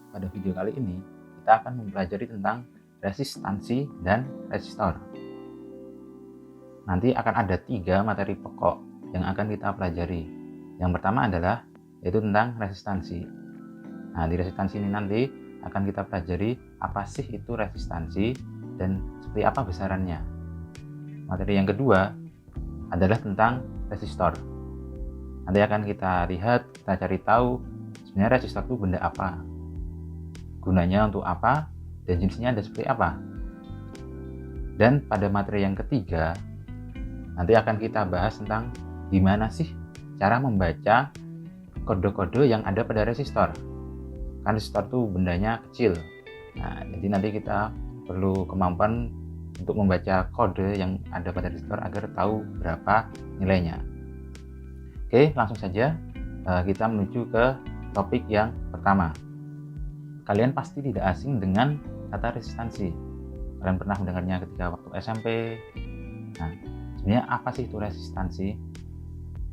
Pada video kali ini, kita akan mempelajari tentang resistansi dan resistor. Nanti akan ada 3 materi pokok yang akan kita pelajari. Yang pertama adalah yaitu tentang resistansi. Nah, di resistansi ini nanti akan kita pelajari apa sih itu resistansi dan seperti apa besarannya. Materi yang kedua adalah tentang resistor. Nanti akan kita lihat, kita cari tahu sebenarnya resistor itu benda apa, gunanya untuk apa, dan jenisnya ada seperti apa. Dan pada materi yang ketiga nanti akan kita bahas tentang gimana sih cara membaca kode-kode yang ada pada resistor. Kan resistor itu bendanya kecil. Nah, jadi nanti kita perlu kemampuan untuk membaca kode yang ada pada resistor agar tahu berapa nilainya. Oke, langsung saja kita menuju ke topik yang pertama. Kalian pasti tidak asing dengan kata resistansi. Kalian pernah mendengarnya ketika waktu SMP. Nah, sebenarnya apa sih itu resistansi?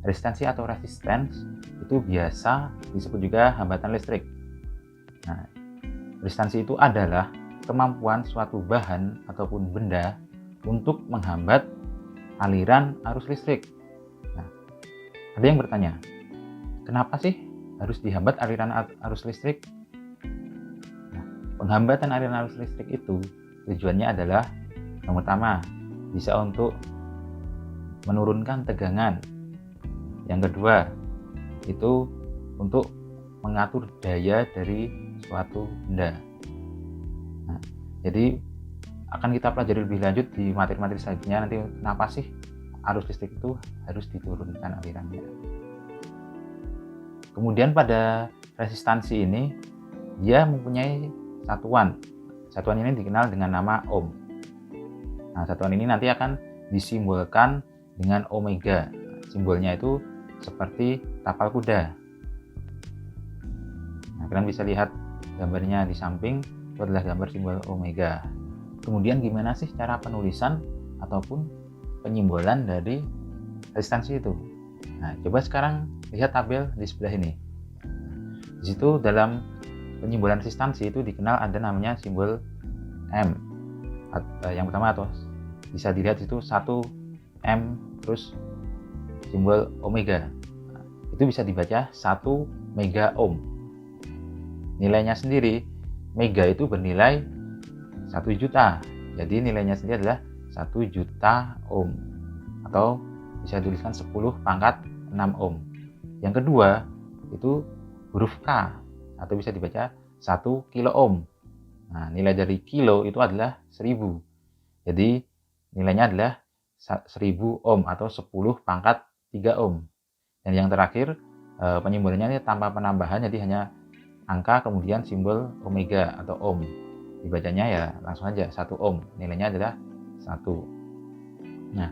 Resistansi atau resistance itu biasa disebut juga hambatan listrik. Nah, resistansi itu adalah kemampuan suatu bahan ataupun benda untuk menghambat aliran arus listrik. Nah, ada yang bertanya, kenapa sih harus dihambat aliran arus listrik? Nah, penghambatan aliran arus listrik itu tujuannya adalah yang pertama, bisa untuk menurunkan tegangan. Yang kedua, itu untuk mengatur daya dari suatu benda. Nah, jadi akan kita pelajari lebih lanjut di materi-materi selanjutnya nanti kenapa sih arus listrik itu harus diturunkan alirannya. Kemudian pada resistansi ini dia mempunyai satuan. Satuan ini dikenal dengan nama ohm. Nah, satuan ini nanti akan disimbolkan dengan omega. Simbolnya itu seperti tapal kuda. Nah, kalian bisa lihat gambarnya di samping, itu adalah gambar simbol omega. Kemudian gimana sih cara penulisan ataupun penyimbolan dari resistansi itu? Nah, coba sekarang lihat tabel di sebelah ini. Di situ dalam penyimbolan resistansi itu dikenal ada namanya simbol M. Yang pertama atau bisa dilihat itu 1 M terus simbol omega. Nah, itu bisa dibaca 1 mega ohm. Nilainya sendiri, mega itu bernilai 1 juta. Jadi nilainya sendiri adalah 1 juta ohm. Atau bisa tuliskan 10 pangkat 6 ohm. Yang kedua, itu huruf K atau bisa dibaca 1 kilo ohm. Nah, nilai dari kilo itu adalah 1000. Jadi nilainya adalah 1000 ohm atau 10 pangkat 3 ohm. Dan yang terakhir penyimbolannya ini tanpa penambahan, jadi hanya angka kemudian simbol omega atau ohm. Dibacanya ya langsung aja 1 ohm, nilainya adalah 1. Nah,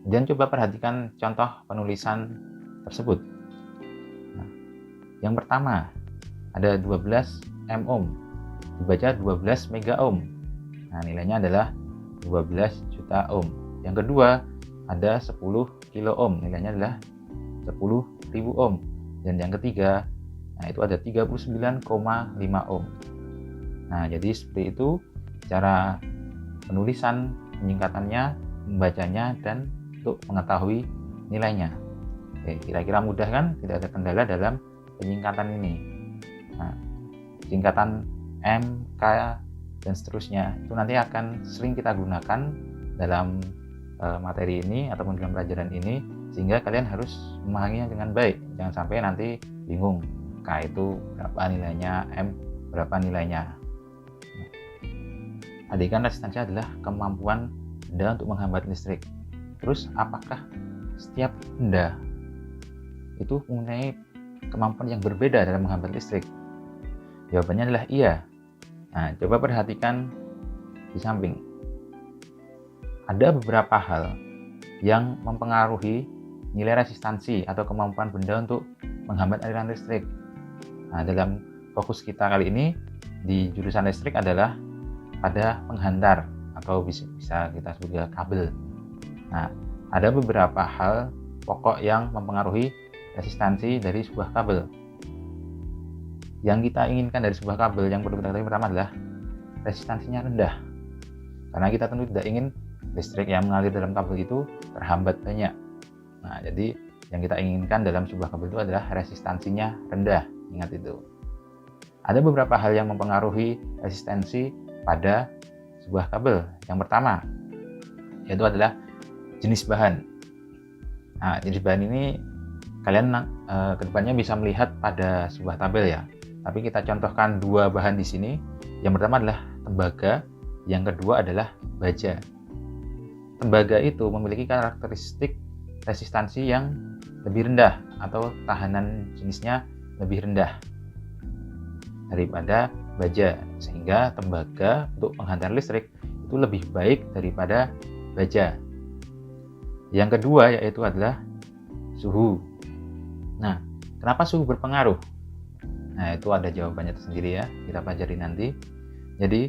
kemudian coba perhatikan contoh penulisan tersebut. Nah, yang pertama ada 12 m ohm, dibaca 12 mega ohm. Nah, nilainya adalah 12 juta ohm. Yang kedua ada 10 kilo ohm, nilainya adalah 10.000 ohm. Dan yang ketiga, nah itu ada 39,5 ohm. Nah, jadi seperti itu cara penulisan, penyingkatannya, membacanya, dan untuk mengetahui nilainya. Oke, kira-kira mudah kan? Tidak ada kendala dalam penyingkatan ini. Nah, singkatan M, K, dan seterusnya itu nanti akan sering kita gunakan dalam materi ini ataupun dalam pelajaran ini, sehingga kalian harus memahaminya dengan baik. Jangan sampai nanti bingung, K itu berapa nilainya, M berapa nilainya. Tadi kan resistansi adalah kemampuan benda untuk menghambat listrik. Terus apakah setiap benda itu mempunyai kemampuan yang berbeda dalam menghambat listrik? Jawabannya adalah iya. Nah, coba perhatikan di samping. Ada beberapa hal yang mempengaruhi nilai resistansi atau kemampuan benda untuk menghambat aliran listrik. Nah, dalam fokus kita kali ini di jurusan listrik adalah pada penghantar atau bisa kita sebut juga kabel. Nah, ada beberapa hal pokok yang mempengaruhi resistansi dari sebuah kabel. Yang kita inginkan dari sebuah kabel yang perlu kita ketahui pertama adalah resistansinya rendah. Karena kita tentu tidak ingin listrik yang mengalir dalam kabel itu terhambat banyak. Nah, jadi yang kita inginkan dalam sebuah kabel itu adalah resistansinya rendah. Ingat itu. Ada beberapa hal yang mempengaruhi resistensi pada sebuah kabel. Yang pertama, yaitu adalah jenis bahan. Nah, jenis bahan ini kalian kedepannya bisa melihat pada sebuah tabel ya. Tapi kita contohkan dua bahan di sini. Yang pertama adalah tembaga, yang kedua adalah baja. Tembaga itu memiliki karakteristik resistansi yang lebih rendah atau tahanan jenisnya lebih rendah daripada baja, sehingga tembaga untuk penghantar listrik itu lebih baik daripada baja. Yang kedua yaitu adalah suhu. Nah, kenapa suhu berpengaruh? Nah, itu ada jawabannya tersendiri ya, kita pelajari nanti. Jadi,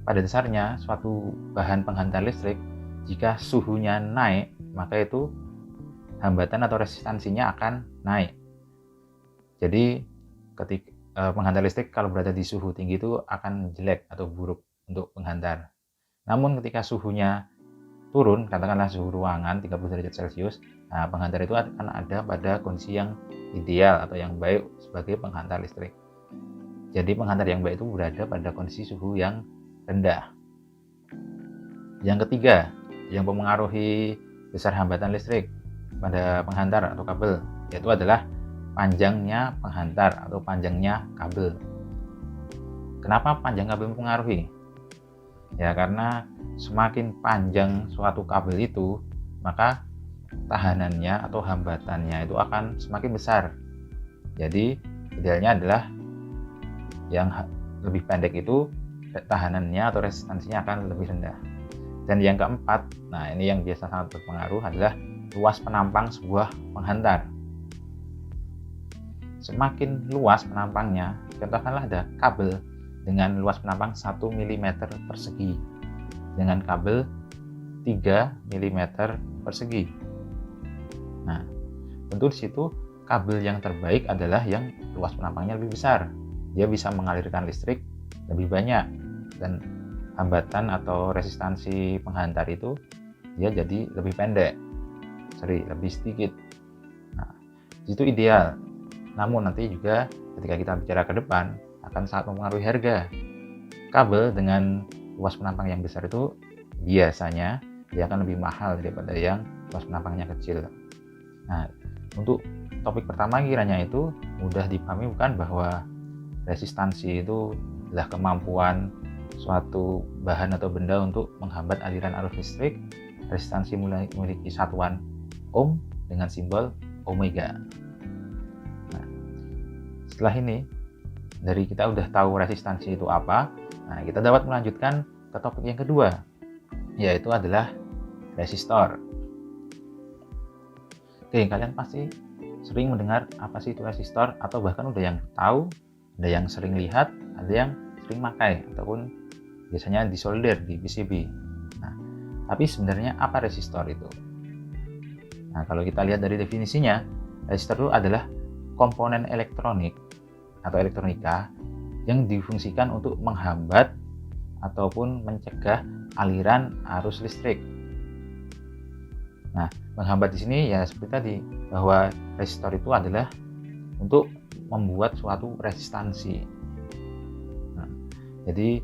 pada dasarnya suatu bahan penghantar listrik jika suhunya naik, maka itu hambatan atau resistansinya akan naik. Jadi, ketika penghantar listrik kalau berada di suhu tinggi itu akan jelek atau buruk untuk penghantar. Namun ketika suhunya turun, katakanlah suhu ruangan 30 derajat Celcius, nah penghantar itu akan ada pada kondisi yang ideal atau yang baik sebagai penghantar listrik. Jadi penghantar yang baik itu berada pada kondisi suhu yang rendah. Yang ketiga, yang mempengaruhi besar hambatan listrik pada penghantar atau kabel, yaitu adalah panjangnya penghantar atau panjangnya kabel. Kenapa panjang kabel mempengaruhi? Ya, karena semakin panjang suatu kabel itu, maka tahanannya atau hambatannya itu akan semakin besar. Jadi idealnya adalah yang lebih pendek itu tahanannya atau resistansinya akan lebih rendah. Dan yang keempat, nah ini yang biasa sangat berpengaruh adalah luas penampang sebuah penghantar. Semakin luas penampangnya, contohkanlah ada kabel dengan luas penampang 1 mm persegi dengan kabel 3 mm persegi. Nah, tentu di situ kabel yang terbaik adalah yang luas penampangnya lebih besar. Dia bisa mengalirkan listrik lebih banyak dan hambatan atau resistansi penghantar itu dia jadi lebih pendek, lebih sedikit. Nah, itu ideal. Namun nanti juga ketika kita bicara ke depan akan sangat mempengaruhi harga. Kabel dengan luas penampang yang besar itu biasanya dia akan lebih mahal daripada yang luas penampangnya kecil. Nah, untuk topik pertama kiranya itu mudah dipahami bukan bahwa resistansi itu adalah kemampuan suatu bahan atau benda untuk menghambat aliran arus listrik. Resistansi memiliki satuan ohm dengan simbol omega. Nah, setelah ini dari kita udah tahu resistansi itu apa, nah kita dapat melanjutkan ke topik yang kedua, yaitu adalah resistor. Oke, kalian pasti sering mendengar apa sih itu resistor, atau bahkan udah yang tahu, ada yang sering lihat, ada yang sering pakai, ataupun biasanya disolder di PCB. Nah, tapi sebenarnya apa resistor itu? Nah, kalau kita lihat dari definisinya, resistor itu adalah komponen elektronik atau elektronika yang difungsikan untuk menghambat ataupun mencegah aliran arus listrik. Nah, menghambat di sini ya seperti tadi, bahwa resistor itu adalah untuk membuat suatu resistansi. Nah, jadi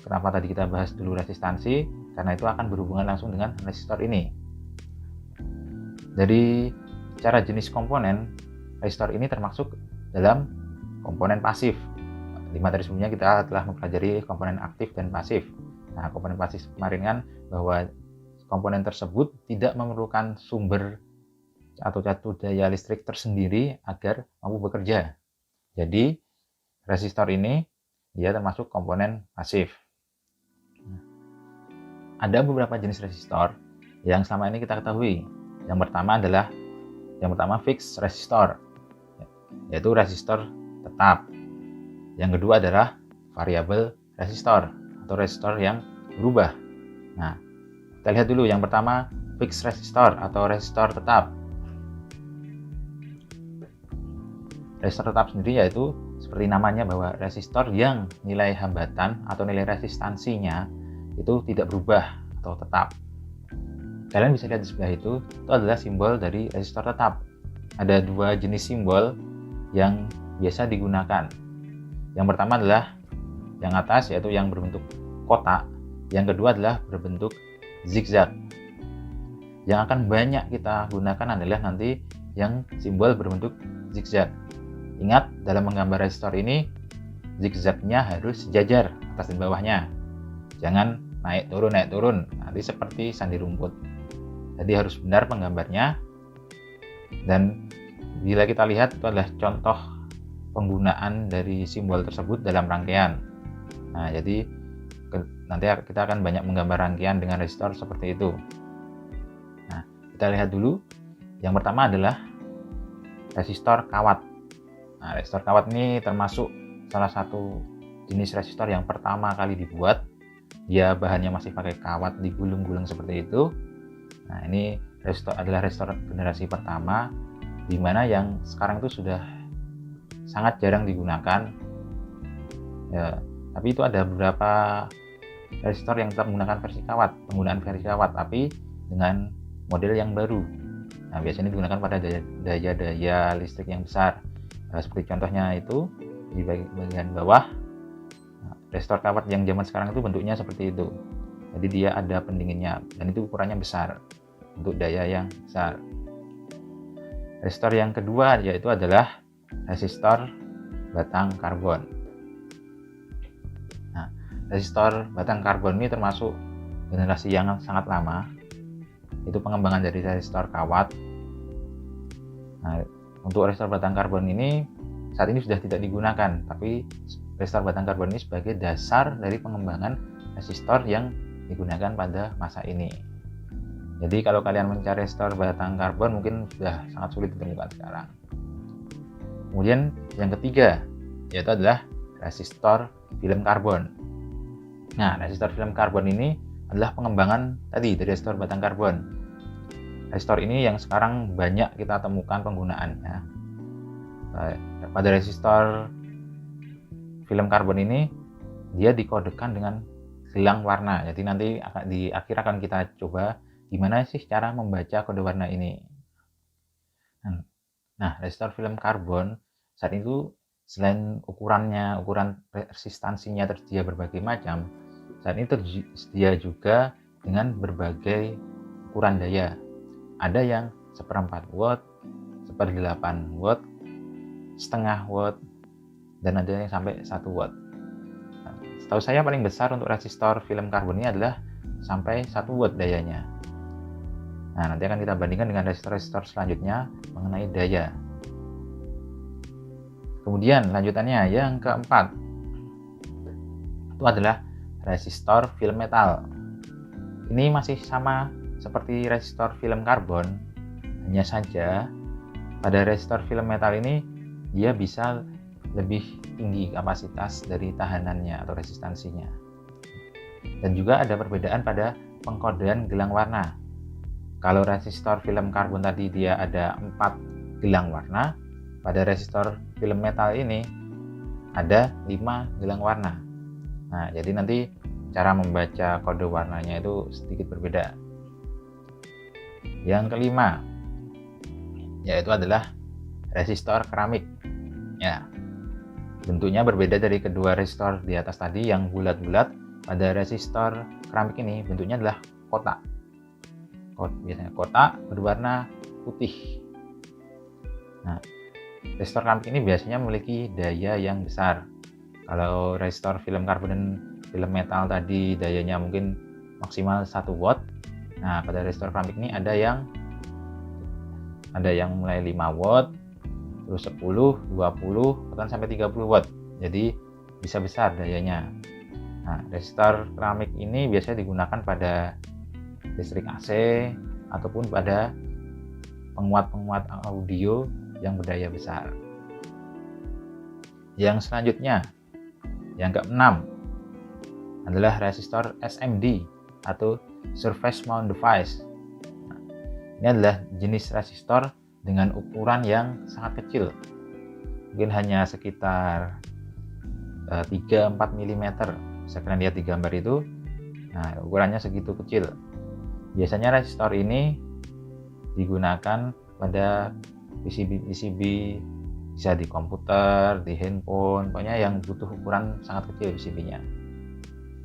kenapa tadi kita bahas dulu resistansi? Karena itu akan berhubungan langsung dengan resistor ini. Dari cara jenis komponen, resistor ini termasuk dalam komponen pasif. Di materi sebelumnya kita telah mempelajari komponen aktif dan pasif. Nah, komponen pasif kemarin kan bahwa komponen tersebut tidak memerlukan sumber atau satu daya listrik tersendiri agar mampu bekerja. Jadi resistor ini dia termasuk komponen pasif. Ada beberapa jenis resistor yang selama ini kita ketahui. Yang pertama fixed resistor, yaitu resistor tetap. Yang kedua adalah variable resistor atau resistor yang berubah. Nah, kita lihat dulu yang pertama fixed resistor atau resistor tetap. Resistor tetap sendiri yaitu seperti namanya bahwa resistor yang nilai hambatan atau nilai resistansinya itu tidak berubah atau tetap. Kalian bisa lihat di sebelah itu adalah simbol dari resistor tetap. Ada dua jenis simbol yang biasa digunakan. Yang pertama adalah yang atas, yaitu yang berbentuk kotak. Yang kedua adalah berbentuk zigzag. Yang akan banyak kita gunakan adalah nanti yang simbol berbentuk zigzag. Ingat, dalam menggambar resistor ini zigzagnya harus sejajar atas dan bawahnya. Jangan naik turun, nanti seperti sandi rumput. Jadi harus benar penggambarnya. Dan bila kita lihat, itu adalah contoh penggunaan dari simbol tersebut dalam rangkaian. Nah, jadi nanti kita akan banyak menggambar rangkaian dengan resistor seperti itu. Nah, kita lihat dulu. Yang pertama adalah resistor kawat. Nah, resistor kawat ini termasuk salah satu jenis resistor yang pertama kali dibuat. Dia bahannya masih pakai kawat digulung-gulung seperti itu. Nah, ini resistor adalah resistor generasi pertama, di mana yang sekarang itu sudah sangat jarang digunakan. Ya, tapi itu ada beberapa resistor yang tetap menggunakan penggunaan versi kawat, tapi dengan model yang baru. Nah, biasanya digunakan pada daya listrik yang besar. Seperti contohnya itu di bagian bawah. Nah, resistor kawat yang zaman sekarang itu bentuknya seperti itu. Jadi dia ada pendinginnya dan itu ukurannya besar untuk daya yang besar. Resistor yang kedua yaitu adalah resistor batang karbon. Nah, resistor batang karbon ini termasuk generasi yang sangat lama. Itu pengembangan dari resistor kawat. Nah, untuk resistor batang karbon ini saat ini sudah tidak digunakan, tapi resistor batang karbon ini sebagai dasar dari pengembangan resistor yang digunakan pada masa ini. Jadi kalau kalian mencari resistor batang karbon mungkin sudah sangat sulit ditemukan sekarang. Kemudian yang ketiga yaitu adalah resistor film karbon. Nah, resistor film karbon ini adalah pengembangan tadi dari resistor batang karbon. Resistor ini yang sekarang banyak kita temukan penggunaannya. Pada resistor film karbon ini dia dikodekan dengan gelang warna. Jadi nanti di akhir akan kita coba gimana sih cara membaca kode warna ini. Nah, resistor film karbon saat itu selain ukuran resistansinya tersedia berbagai macam, saat ini tersedia juga dengan berbagai ukuran daya. Ada yang 1/4 watt, 1/8 watt, setengah watt, dan ada yang sampai 1 watt. Nah, setahu saya paling besar untuk resistor film karbon ini adalah sampai 1 watt dayanya. Nah, nanti akan kita bandingkan dengan resistor-resistor selanjutnya mengenai daya. Kemudian lanjutannya yang keempat itu adalah resistor film metal. Ini masih sama seperti resistor film karbon, hanya saja pada resistor film metal ini dia bisa lebih tinggi kapasitas dari tahanannya atau resistansinya. Dan juga ada perbedaan pada pengkodean gelang warna. Kalau resistor film karbon tadi dia ada 4 gelang warna, pada resistor film metal ini ada 5 gelang warna. Nah, jadi nanti cara membaca kode warnanya itu sedikit berbeda. Yang kelima yaitu adalah resistor keramik. Ya, bentuknya berbeda dari kedua resistor di atas tadi yang bulat-bulat. Pada resistor keramik ini bentuknya adalah kotak. Biasanya kotak berwarna putih. Nah, resistor keramik ini biasanya memiliki daya yang besar. Kalau resistor film karbon dan film metal tadi dayanya mungkin maksimal 1 watt. Nah, pada resistor keramik ini ada yang mulai 5 watt, terus 10, 20, bahkan sampai 30 watt. Jadi bisa besar dayanya. Nah, resistor keramik ini biasanya digunakan pada listrik AC ataupun pada penguat-penguat audio yang berdaya besar. Yang selanjutnya, yang keenam adalah resistor SMD atau Surface Mount Device. Nah, ini adalah jenis resistor dengan ukuran yang sangat kecil. mungkin hanya sekitar 3-4 mm. Bisa kalian lihat di gambar itu. Nah, ukurannya segitu kecil. Biasanya resistor ini digunakan pada PCB, bisa di komputer, di handphone, pokoknya yang butuh ukuran sangat kecil PCB-nya.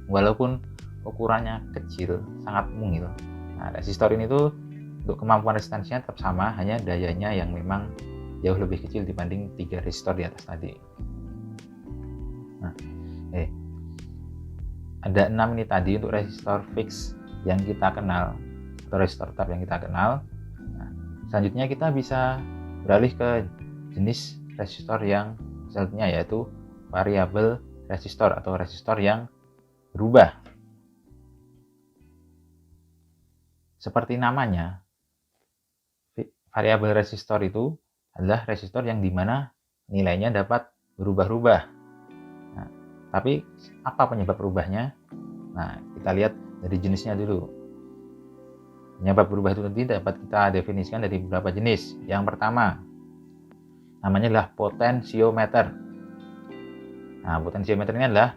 Walaupun ukurannya kecil, sangat mungil. Nah, resistor ini tuh untuk kemampuan resistansinya tetap sama, hanya dayanya yang memang jauh lebih kecil dibanding 3 resistor di atas tadi. Nah, ada 6 ini tadi untuk resistor fix yang kita kenal, atau resistor tetap yang kita kenal. Nah, selanjutnya kita bisa beralih ke jenis resistor yang selanjutnya, yaitu variabel resistor atau resistor yang berubah. Seperti namanya, variabel resistor itu adalah resistor yang dimana nilainya dapat berubah-ubah. Nah, tapi apa penyebab berubahnya? Nah, kita lihat dari jenisnya dulu. Penyebab berubah itu nanti dapat kita definisikan dari beberapa jenis. Yang pertama, namanya adalah potensiometer. Nah, potensiometer ini adalah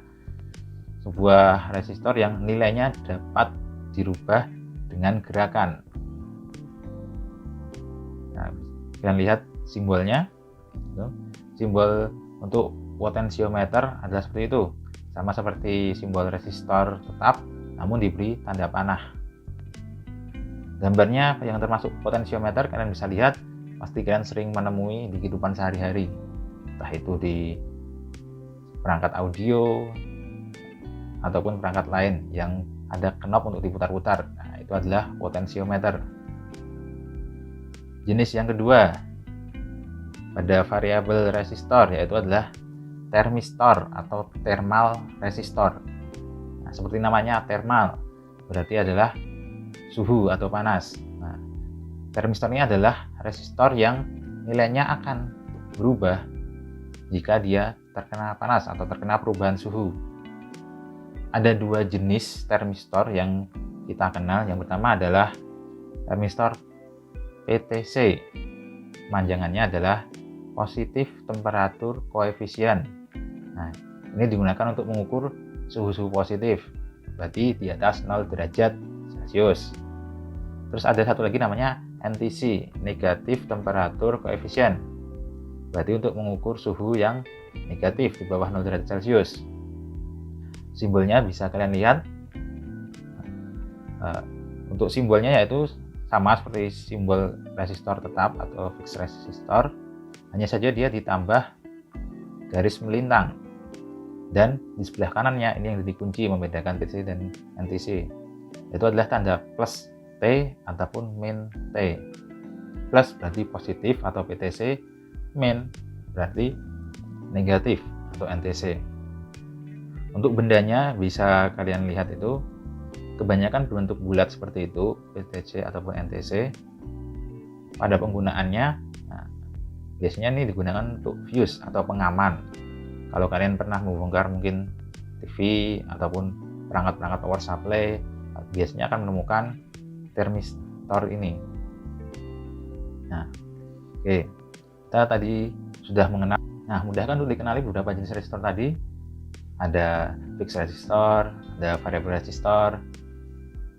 sebuah resistor yang nilainya dapat dirubah dengan gerakan. Nah, kalian lihat simbolnya. Simbol untuk potensiometer adalah seperti itu, sama seperti simbol resistor tetap, namun diberi tanda panah. Gambarnya yang termasuk potensiometer kalian bisa lihat, pasti kalian sering menemui di kehidupan sehari-hari, entah itu di perangkat audio ataupun perangkat lain yang ada knob untuk diputar-putar. Nah, itu adalah potensiometer. Jenis yang kedua pada variabel resistor yaitu adalah termistor atau thermal resistor. Nah, seperti namanya thermal, berarti adalah suhu atau panas. Nah, termistor ini adalah resistor yang nilainya akan berubah jika dia terkena panas atau terkena perubahan suhu. Ada 2 jenis termistor yang kita kenal. Yang pertama adalah termistor PTC. Panjangannya adalah positif temperatur koefisien. Nah, ini digunakan untuk mengukur suhu-suhu positif, berarti di atas 0 derajat Celcius. Terus ada satu lagi namanya NTC, negatif temperatur koefisien, berarti untuk mengukur suhu yang negatif di bawah 0 derajat Celcius. Simbolnya bisa kalian lihat. Untuk simbolnya yaitu sama seperti simbol resistor tetap atau fixed resistor, hanya saja dia ditambah garis melintang, dan di sebelah kanannya ini yang dikunci membedakan PTC dan NTC, itu adalah tanda plus T ataupun min T. Plus berarti positif atau PTC, min berarti negatif atau NTC. Untuk bendanya bisa kalian lihat, itu kebanyakan berbentuk bulat seperti itu, PTC ataupun NTC. Pada penggunaannya, nah, biasanya ini digunakan untuk fuse atau pengaman. Kalau kalian pernah membongkar mungkin TV ataupun perangkat-perangkat power supply, biasanya akan menemukan termistor ini. Nah, oke, kita tadi sudah mengenal. Nah, mudah kan untuk dikenali beberapa jenis resistor tadi. Ada fixed resistor, ada variable resistor.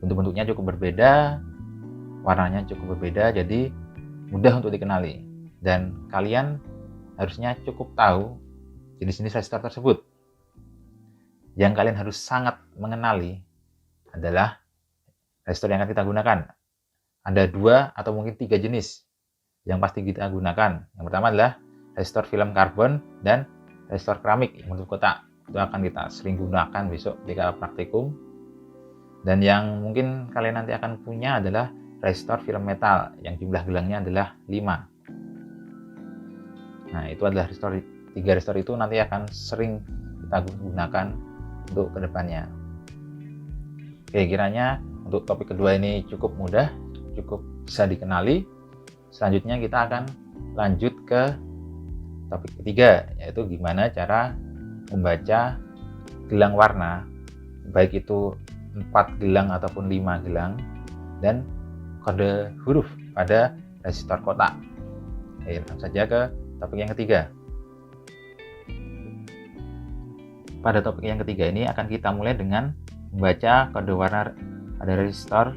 Bentuk-bentuknya cukup berbeda, warnanya cukup berbeda, jadi mudah untuk dikenali. Dan kalian harusnya cukup tahu jenis-jenis resistor tersebut. Yang kalian harus sangat mengenali adalah resistor yang akan kita gunakan. Ada 2 atau mungkin 3 jenis yang pasti kita gunakan. Yang pertama adalah resistor film karbon dan resistor keramik yang bentuk kotak. Itu akan kita sering gunakan besok ketika praktikum. Dan yang mungkin kalian nanti akan punya adalah resistor film metal yang jumlah gelangnya adalah 5. Nah, itu adalah resistor. 3 resistor itu nanti akan sering kita gunakan untuk kedepannya. Oke, kiranya untuk topik kedua ini cukup mudah, cukup bisa dikenali. Selanjutnya kita akan lanjut ke topik ketiga, yaitu gimana cara membaca gelang warna, baik itu 4 gelang ataupun 5 gelang, dan kode huruf pada resistor kotak. Oke, langsung saja ke topik yang ketiga. pada topik yang ketiga ini akan kita mulai dengan membaca kode warna pada resistor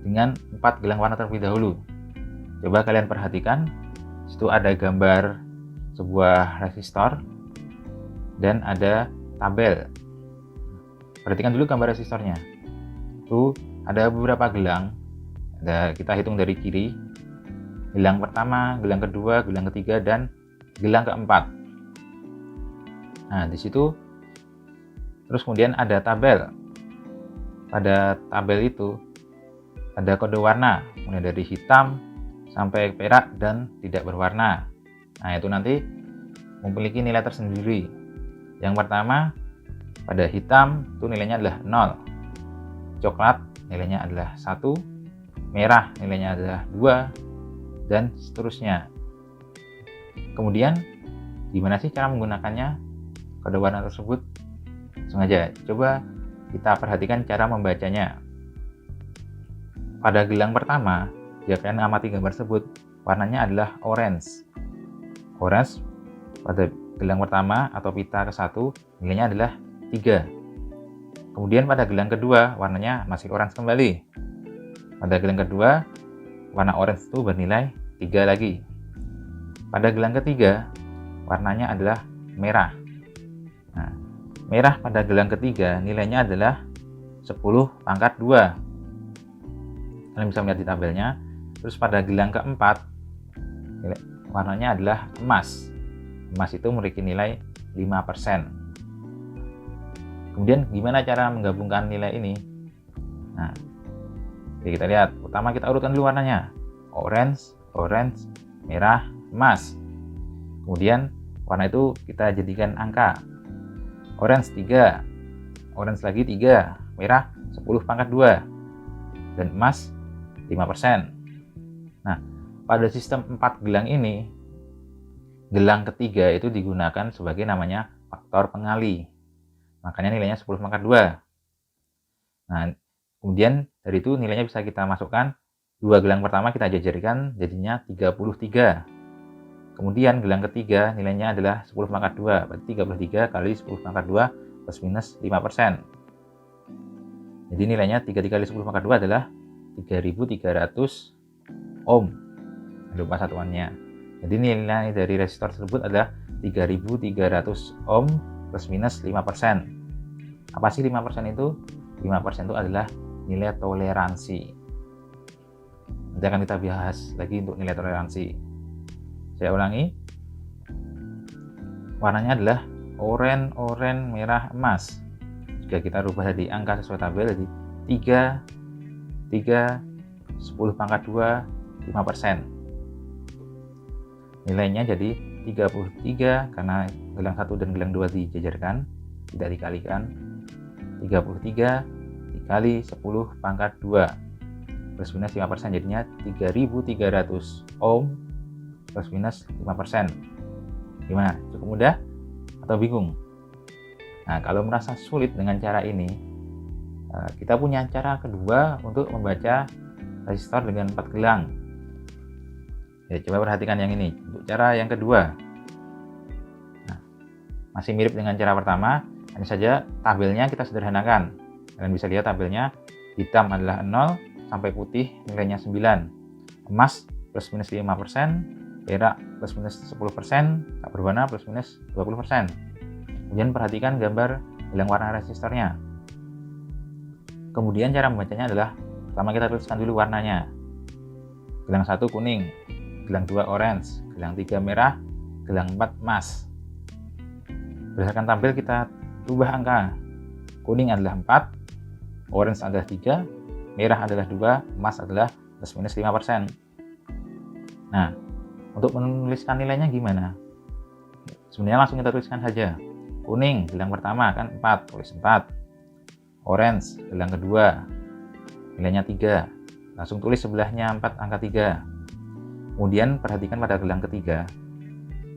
dengan 4 gelang warna terlebih dahulu. Coba kalian perhatikan, situ ada gambar sebuah resistor dan ada tabel. Perhatikan dulu gambar resistornya. Itu ada beberapa gelang. Kita hitung dari kiri. Gelang pertama, gelang kedua, gelang ketiga, dan gelang keempat. Nah, di situ terus kemudian ada tabel. Pada tabel itu ada kode warna, mulai dari hitam sampai perak dan tidak berwarna. Nah, itu nanti memiliki nilai tersendiri. Yang pertama, pada hitam itu nilainya adalah 0. Coklat nilainya adalah 1. Merah nilainya adalah 2. Dan seterusnya. Kemudian, gimana sih cara menggunakannya kode warna tersebut? Langsung aja, coba kita perhatikan cara membacanya. Pada gelang pertama, jika kalian amati gambar tersebut, warnanya adalah orange. Orange pada gelang pertama atau pita ke-1 nilainya adalah 3. Kemudian pada gelang kedua warnanya masih orange kembali. Pada gelang kedua warna orange itu bernilai 3 lagi. Pada gelang ketiga warnanya adalah merah. Nah, merah pada gelang ketiga nilainya adalah 10 pangkat 2. Kalian bisa melihat di tabelnya. Terus pada gelang keempat warnanya adalah emas. Emas itu memiliki nilai 5%. Kemudian gimana cara menggabungkan nilai ini? Nah, jadi kita lihat. Pertama kita urutkan dulu warnanya. Orange, merah, emas. Kemudian warna itu kita jadikan angka. Orange 3, orange lagi 3, merah 10 pangkat 2, dan emas 5%. Nah, pada sistem 4 gelang ini, gelang ketiga itu digunakan sebagai namanya faktor pengali. Makanya nilainya 10 pangkat 2. Nah, kemudian dari itu nilainya bisa kita masukkan. 2 gelang pertama kita jajarkan jadinya 33. Kemudian gelang ketiga nilainya adalah 10 pangkat 2. Berarti 33 kali 10 pangkat 2 plus minus 5%. Jadi nilainya 33 kali 10 pangkat 2 adalah 3300 ohm. Lupa satuannya. Jadi nilai dari resistor tersebut adalah 3300 ohm plus minus 5%. Apa sih 5% itu? 5% itu adalah nilai toleransi. Nanti akan kita bahas lagi untuk nilai toleransi. Saya ulangi. Warnanya adalah oranye, merah, emas. Jika kita rubah dari angka sesuai tabel, jadi 3, 10 pangkat 2, 5%. Nilainya jadi 33 karena gelang 1 dan gelang 2 dijajarkan, tidak dikalikan. 33 dikali 10 pangkat 2 plus minus 5%, jadinya 3300 ohm plus minus 5%. Gimana? Cukup mudah atau bingung? Nah, kalau merasa sulit dengan cara ini, kita punya cara kedua untuk membaca resistor dengan 4 gelang. Ya, coba perhatikan yang ini. Untuk cara yang kedua, nah, masih mirip dengan cara pertama, hanya saja tabelnya kita sederhanakan. Kalian bisa lihat tabelnya, hitam adalah 0 sampai putih nilainya 9. Emas plus minus 5%, perak plus minus 10%, tak berwarna plus minus 20%. Kemudian perhatikan gambar gelang warna resistornya. Kemudian cara membacanya adalah, pertama kita tuliskan dulu warnanya. Gelang 1 kuning, gelang 2 orange, gelang 3 merah, gelang 4 emas. Berdasarkan tabel kita rubah angka. Kuning adalah 4, orange adalah 3, merah adalah 2, emas adalah plus minus 5%. Nah, untuk menuliskan nilainya gimana? Sebenarnya langsung kita tuliskan saja. Kuning, gelang pertama kan 4, tulis 4. Orange, gelang kedua, nilainya 3. Langsung tulis sebelahnya 4 angka 3. Kemudian perhatikan pada gelang ketiga.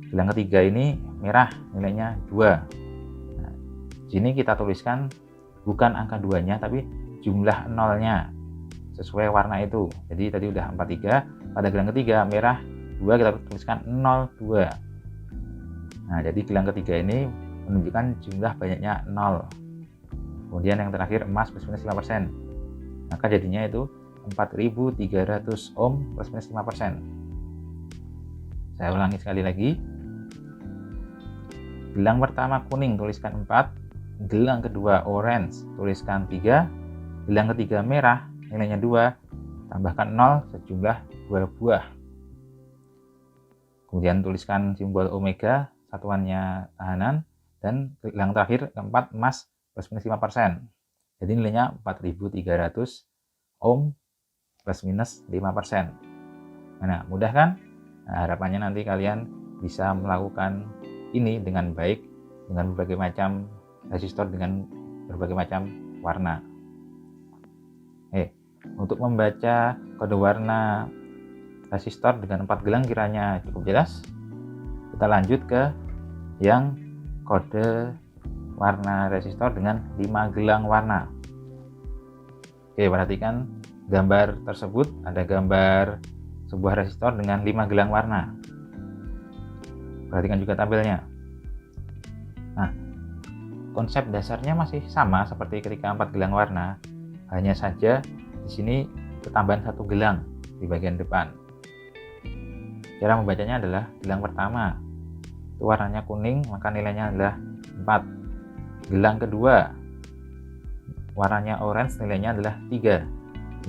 Gelang ketiga ini merah, nilainya 2. Nah, sini kita tuliskan bukan angka 2-nya tapi jumlah nolnya sesuai warna itu. Jadi tadi udah 43, pada gelang ketiga merah 2 kita tuliskan 02. Nah, jadi gelang ketiga ini menunjukkan jumlah banyaknya 0. Kemudian yang terakhir emas plus minus 5%. Maka jadinya itu 4300 ohm plus minus 5%. Saya ulangi sekali lagi. Gelang pertama kuning tuliskan 4, gelang kedua orange tuliskan 3, gelang ketiga merah nilainya 2, tambahkan 0 sejumlah 2 buah. Kemudian tuliskan simbol omega, satuannya tahanan, dan gelang terakhir keempat emas plus minus 5%. Jadi nilainya 4300 ohm plus minus 5%. Nah, mudah kan? Nah, harapannya nanti kalian bisa melakukan ini dengan baik, dengan berbagai macam resistor dengan berbagai macam warna. Untuk membaca kode warna resistor dengan 4 gelang kiranya cukup jelas. Kita lanjut ke yang kode warna resistor dengan 5 gelang warna. Perhatikan gambar tersebut, ada gambar sebuah resistor dengan 5 gelang warna. Perhatikan juga tabelnya. Nah, konsep dasarnya masih sama seperti ketika 4 gelang warna, hanya saja di sini ketambahan 1 gelang di bagian depan. Cara membacanya adalah gelang pertama itu warnanya kuning, maka nilainya adalah 4. Gelang kedua warnanya orange, nilainya adalah 3.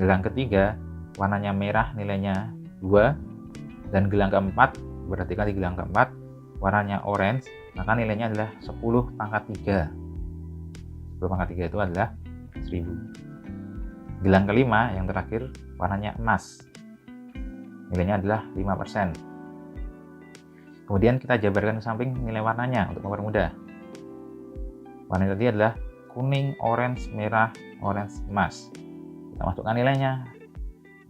Gelang ketiga warnanya merah, nilainya 2. Dan gelang keempat, berarti kali gelang keempat warnanya orange, maka nilainya adalah 10 pangkat 3. 10 pangkat 3 itu adalah 1000. Gelang kelima yang terakhir warnanya emas, nilainya adalah 5%. Kemudian kita jabarkan ke samping nilai warnanya untuk mempermudah. Warna tadi adalah kuning, orange, merah, orange, emas. Kita masukkan nilainya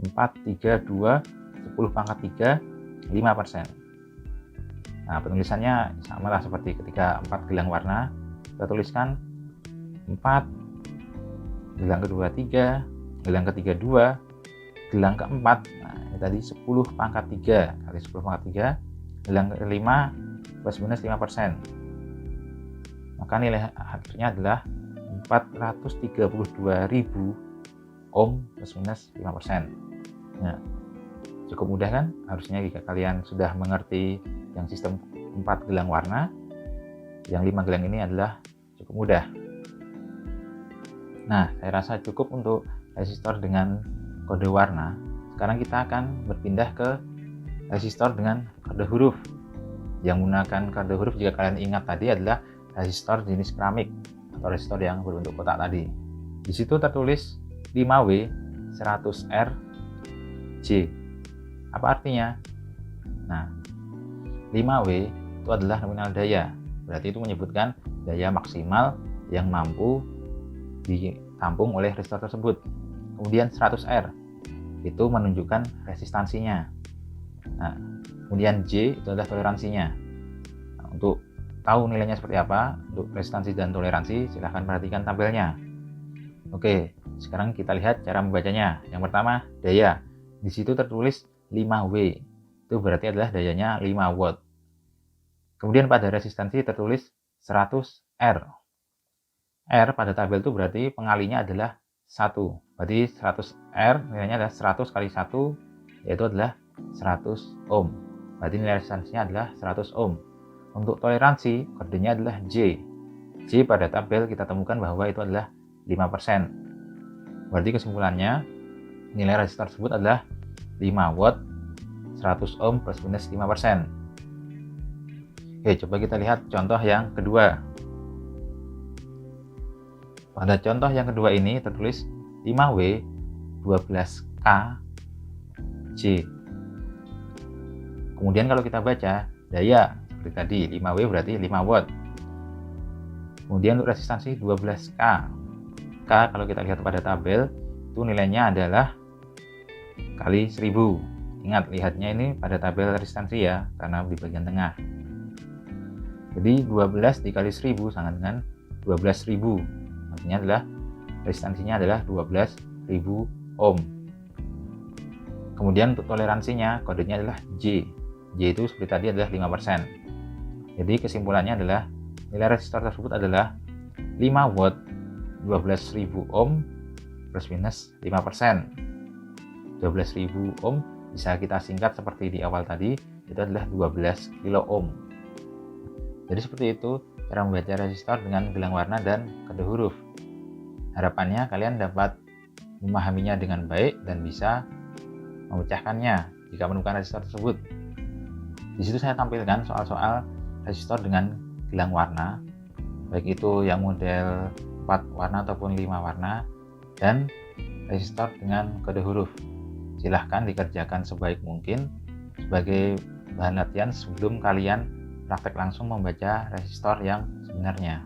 4, 3, 2, 10 pangkat 3, 5%. Nah, penulisannya sama lah seperti ketika 4 gelang warna. Kita tuliskan 4, gelang kedua 3, gelang ketiga 2, gelang keempat, nah ini tadi 10 pangkat 3 kali 10 pangkat 3, gelang kelima plus minus 5%. Maka nilai akhirnya adalah 432.000 ohm plus minus 5%. Nah, cukup mudah kan? Harusnya jika kalian sudah mengerti yang sistem 4 gelang warna, yang 5 gelang ini adalah cukup mudah. Nah, saya rasa cukup untuk resistor dengan kode warna. Sekarang kita akan berpindah ke resistor dengan kode huruf. Yang menggunakan kode huruf, jika kalian ingat tadi, adalah resistor jenis keramik atau resistor yang berbentuk kotak tadi. Di situ tertulis 5W 100R J. Apa artinya? Nah, 5W itu adalah nominal daya. Berarti itu menyebutkan daya maksimal yang mampu ditampung oleh resistor tersebut. Kemudian 100R itu menunjukkan resistansinya. Nah, kemudian J itu adalah toleransinya. Nah, untuk tahu nilainya seperti apa untuk resistansi dan toleransi, silahkan perhatikan tabelnya. Oke, sekarang kita lihat cara membacanya. Yang pertama, daya. Di situ tertulis 5W. Itu berarti adalah dayanya 5 watt. Kemudian pada resistansi tertulis 100R. R pada tabel itu berarti pengalinya adalah 1. Berarti 100R nilainya adalah 100 kali 1, yaitu adalah 100 ohm. Berarti nilai resistansinya adalah 100 ohm. Untuk toleransi, kodenya adalah J. J pada tabel kita temukan bahwa itu adalah 5%. Berarti kesimpulannya, nilai resistor tersebut adalah 5 watt 100 ohm plus minus 5%. Oke, coba kita lihat contoh yang kedua. Pada contoh yang kedua ini tertulis 5W 12K J. Kemudian kalau kita baca daya seperti tadi, 5W berarti 5 watt. Kemudian untuk resistansi 12K. K kalau kita lihat pada tabel itu nilainya adalah kali 1000. Ingat, lihatnya ini pada tabel resistansi ya, karena di bagian tengah. Jadi 12 dikali 1000 sama dengan 12.000. Artinya adalah resistansinya adalah 12.000 ohm. Kemudian untuk toleransinya, kodenya adalah J. J itu seperti tadi adalah 5%. Jadi kesimpulannya adalah Nilai resistor tersebut adalah 5 watt 12.000 ohm plus minus 5%. 12.000 ohm bisa kita singkat seperti di awal tadi, itu adalah 12 kilo ohm. Jadi seperti itu cara membaca resistor dengan gelang warna dan kode huruf. Harapannya kalian dapat memahaminya dengan baik dan bisa memecahkannya jika menemukan resistor tersebut. Di situ saya tampilkan soal-soal resistor dengan gelang warna, baik itu yang model 4 warna ataupun 5 warna, dan resistor dengan kode huruf. Silahkan dikerjakan sebaik mungkin sebagai bahan latihan sebelum kalian praktek langsung membaca resistor yang sebenarnya.